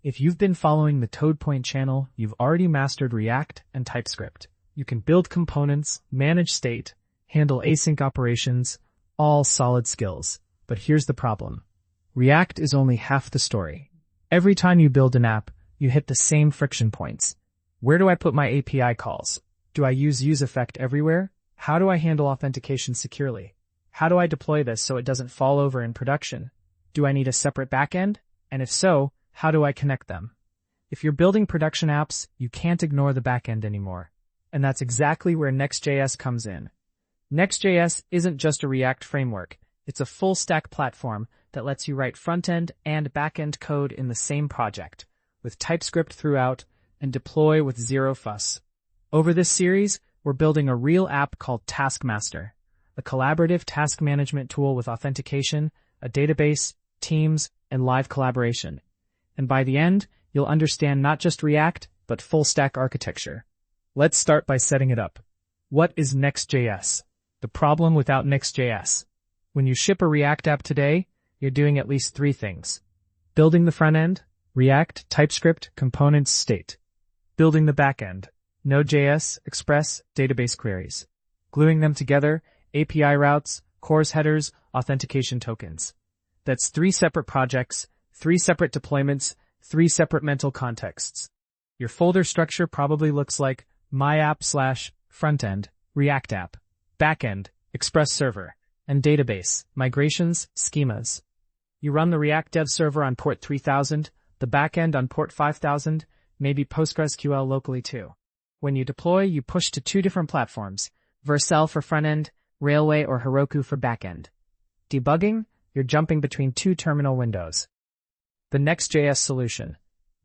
If you've been following the ToadPoint channel, you've already mastered React and TypeScript. You can build components, manage state, handle async operations, all solid skills. But here's the problem. React is only half the story. Every time you build an app, you hit the same friction points. Where do I put my API calls? Do I use useEffect everywhere? How do I handle authentication securely? How do I deploy this so it doesn't fall over in production? Do I need a separate backend? And if so, how do I connect them? If you're building production apps, you can't ignore the backend anymore. And that's exactly where Next.js comes in. Next.js isn't just a React framework. It's a full-stack platform that lets you write front-end and back-end code in the same project, with TypeScript throughout, and deploy with zero fuss. Over this series, we're building a real app called Taskmaster, a collaborative task management tool with authentication, a database, teams, and live collaboration. And by the end, you'll understand not just React, but full-stack architecture. Let's start by setting it up. What is Next.js? The problem without Next.js. When you ship a React app today, you're doing at least three things. Building the front end, React, TypeScript, components, state. Building the back end, Node.js, Express, database queries. Gluing them together, API routes, CORS headers, authentication tokens. That's three separate projects, three separate deployments, three separate mental contexts. Your folder structure probably looks like myapp/frontend, React app, backend, Express server, and database, migrations, schemas. You run the React dev server on port 3000, the backend on port 5000, maybe PostgreSQL locally too. When you deploy, you push to two different platforms, Vercel for frontend, Railway or Heroku for backend. Debugging, you're jumping between two terminal windows. The Next.js solution.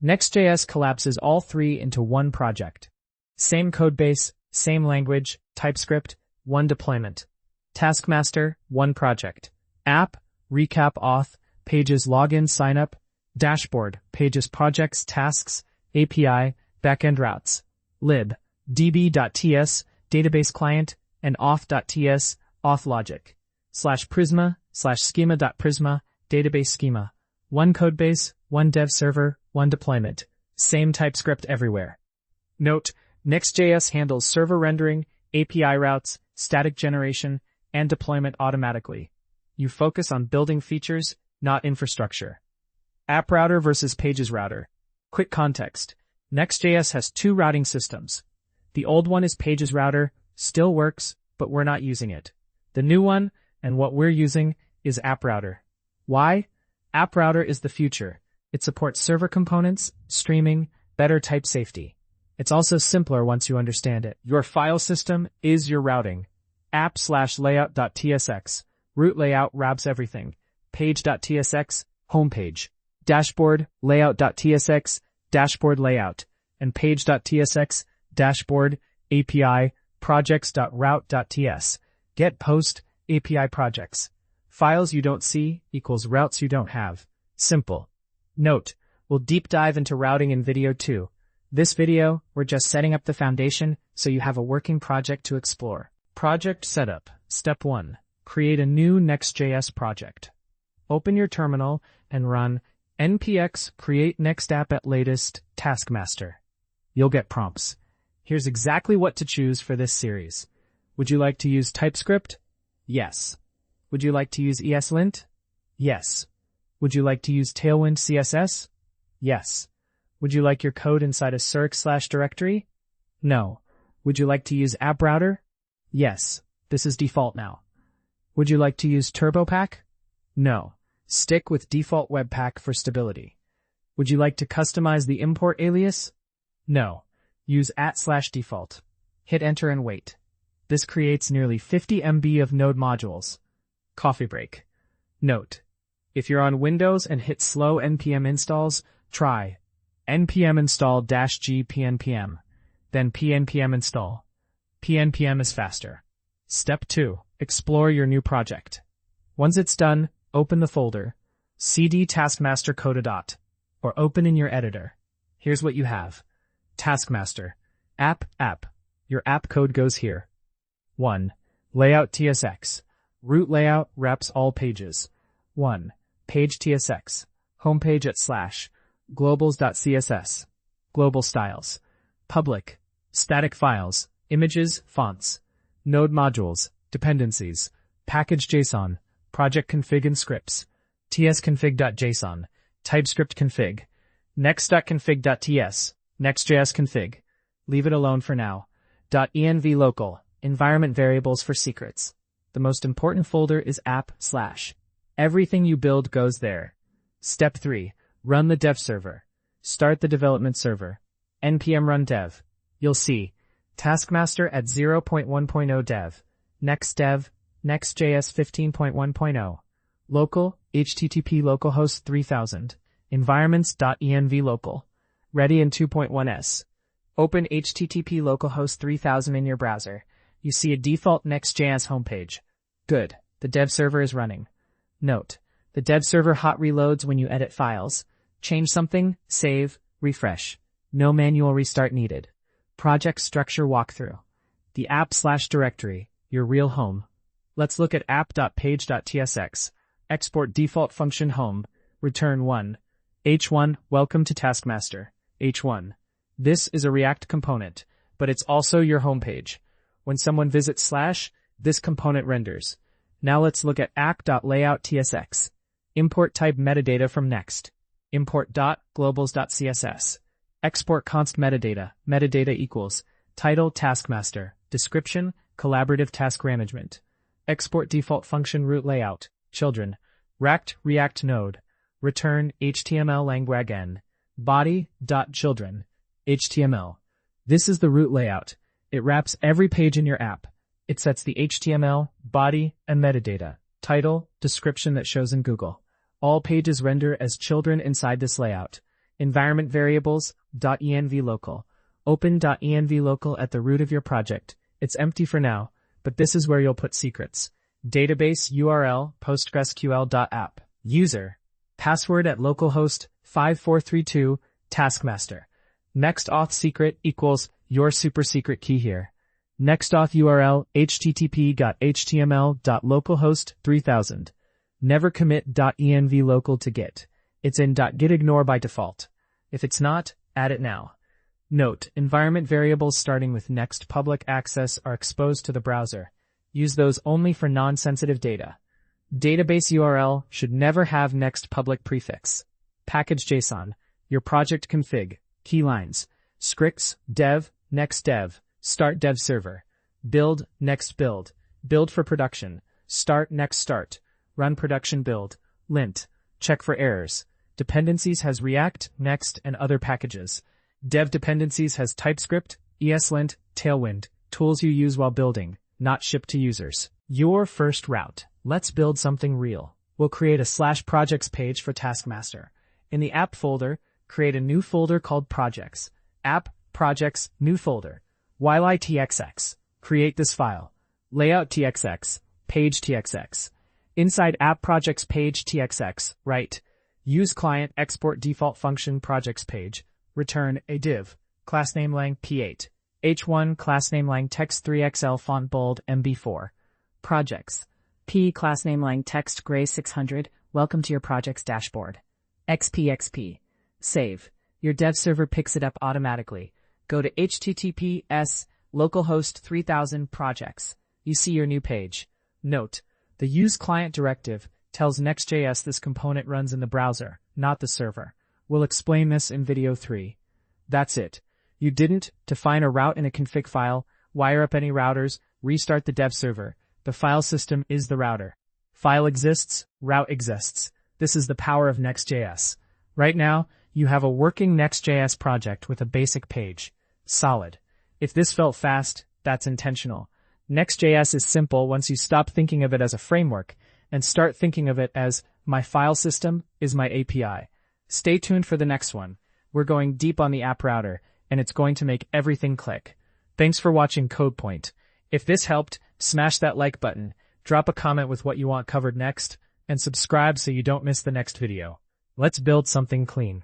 Next.js collapses all three into one project. Same codebase, same language, TypeScript, one deployment. Taskmaster, one project. App, recap auth, pages login signup, dashboard, pages projects tasks, API, backend routes. Lib, db.ts, database client, and auth.ts, auth logic. /prisma/schema.prisma, database schema. One codebase, one dev server, one deployment. Same TypeScript everywhere. Note, Next.js handles server rendering, API routes, static generation, and deployment automatically. You focus on building features, not infrastructure. App router versus pages router. Quick context. Next.js has two routing systems. The old one is pages router, still works, but we're not using it. The new one, and what we're using, is app router. Why? App router is the future. It supports server components, streaming, better type safety. It's also simpler once you understand it. Your file system is your routing. app/layout.tsx. Root layout wraps everything. Page.tsx, homepage. Dashboard, layout.tsx, dashboard layout. And page.tsx, dashboard, API, projects.route.ts. Get post, API projects. Files you don't see equals routes you don't have. Simple. Note, we'll deep dive into routing in video 2. This video, we're just setting up the foundation so you have a working project to explore. Project setup. Step 1. Create a new Next.js project. Open your terminal and run npx create next app at latest taskmaster. You'll get prompts. Here's exactly what to choose for this series. Would you like to use TypeScript? Yes. Would you like to use ESLint? Yes. Would you like to use Tailwind CSS? Yes. Would you like your code inside a circ/directory? No. Would you like to use App Router? Yes. This is default now. Would you like to use TurboPack? No. Stick with default Webpack for stability. Would you like to customize the import alias? No. Use @/default. Hit enter and wait. This creates nearly 50 MB of node modules. Coffee break. Note, if you're on Windows and hit slow npm installs, try npm install -g pnpm, then pnpm install. pnpm is faster. Step 2. Explore your new project. Once it's done, open the folder, cd taskmaster code.dot, or open in your editor. Here's what you have. Taskmaster. App. Your app code goes here. 1. Layout TSX. Root layout wraps all pages. 1. Page TSX. Homepage @ globals.css, global styles, public, static files, images, fonts, node modules, dependencies, package.json, project config and scripts, tsconfig.json, TypeScript config, next.config.ts, Next.js config. Leave it alone for now. .env.local, environment variables for secrets. The most important folder is app/. Everything you build goes there. Step 3. Run the dev server. Start the development server. npm run dev. You'll see Taskmaster at 0.1.0 dev, Next.dev, Next.js 15.1.0, local, HTTP localhost 3000, environments.env.local, ready in 2.1s. Open HTTP localhost 3000 in your browser. You see a default Next.js homepage. Good, the dev server is running. Note, the dev server hot reloads when you edit files. Change something, save, refresh. No manual restart needed. Project structure walkthrough. The app/directory, your real home. Let's look at app.page.tsx. Export default function home. Return 1. H1, welcome to Taskmaster. H1. This is a React component, but it's also your homepage. When someone visits /, this component renders. Now let's look at app.layout.tsx. Import type metadata from Next. Import .globals.css. Export const metadata. Metadata equals title Taskmaster, description, collaborative task management. Export default function root layout, children, React node. Return HTML lang n. Body.children, HTML. This is the root layout. It wraps every page in your app. It sets the HTML, body, and metadata, title, description that shows in Google. All pages render as children inside this layout. Environment variables, .env.local. Open .env.local at the root of your project. It's empty for now, but this is where you'll put secrets. Database URL, postgresql.app. User. Password at localhost 5432, Taskmaster. Next auth secret equals your super secret key here. Next auth URL http://html.localhost 3000. Never commit .env.local to Git. It's in .gitignore by default. If it's not, add it now. Note, environment variables starting with next public access are exposed to the browser. Use those only for non-sensitive data. Database URL should never have next public prefix. Package.json, your project config, key lines, scripts, dev, next dev, start dev server, build, next build, build for production, start, next start, run production build, lint, check for errors. Dependencies has React, Next, and other packages. Dev dependencies has TypeScript, ESLint, Tailwind, tools you use while building, not shipped to users. Your first route. Let's build something real. We'll create a /projects page for Taskmaster. In the app folder, create a new folder called projects. App, projects, new folder. YLITXX. Create this file. Layout.txx, page.txx. Inside app projects page.txx, write, use client export default function projects page. Return a div. Class name lang p8. H1 class name lang text 3xl font bold MB4. Projects. P class name lang text gray 600. Welcome to your project's dashboard. XP. Save. Your dev server picks it up automatically. Go to https localhost 3000 projects. You see your new page. Note, the use client directive tells Next.js this component runs in the browser, not the server. We'll explain this in video 3. That's it. You didn't define a route in a config file, wire up any routers, restart the dev server. The file system is the router. File exists, route exists. This is the power of Next.js. Right now, you have a working Next.js project with a basic page. Solid. If this felt fast, that's intentional. Next.js is simple once you stop thinking of it as a framework and start thinking of it as my file system is my API. Stay tuned for the next one. We're going deep on the app router, and it's going to make everything click. Thanks for watching CodePoint. If this helped, smash that like button, drop a comment with what you want covered next, and subscribe so you don't miss the next video. Let's build something clean.